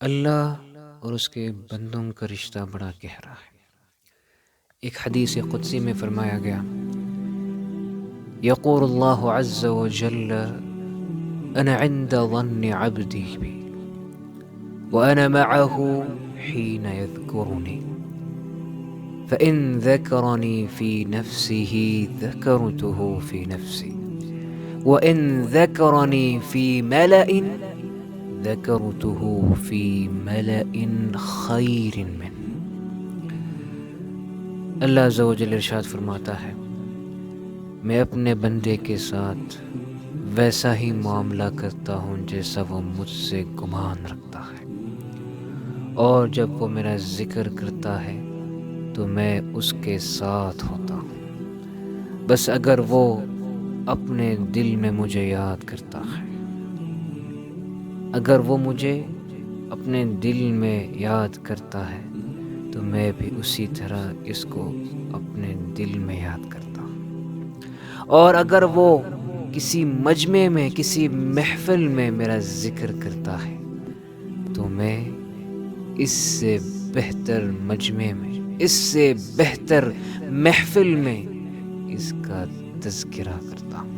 اللہ اور اس کے بندوں کا رشتہ بڑا گہرا ہے۔ ایک حدیث قدسی میں فرمایا گیا، یقول اللہ عز وجل انا عند ظن عبدی بی وانا معه حين يذكرني فإن ذكرني في نفسه ذكرته في نفسي وإن ذكرني في ملأ ذكرته في ملأ خير منه۔ اللہ عز و جل ارشاد فرماتا ہے، میں اپنے بندے کے ساتھ ویسا ہی معاملہ کرتا ہوں جیسا وہ مجھ سے گمان رکھتا ہے، اور جب وہ میرا ذکر کرتا ہے تو میں اس کے ساتھ ہوتا ہوں، بس اگر وہ اپنے دل میں مجھے یاد کرتا ہے، اگر وہ مجھے اپنے دل میں یاد کرتا ہے تو میں بھی اسی طرح اس کو اپنے دل میں یاد کرتا ہوں، اور اگر وہ کسی مجمع میں، کسی محفل میں میرا ذکر کرتا ہے تو میں اس سے بہتر مجمع میں، اس سے بہتر محفل میں اس کا تذکرہ کرتا ہوں۔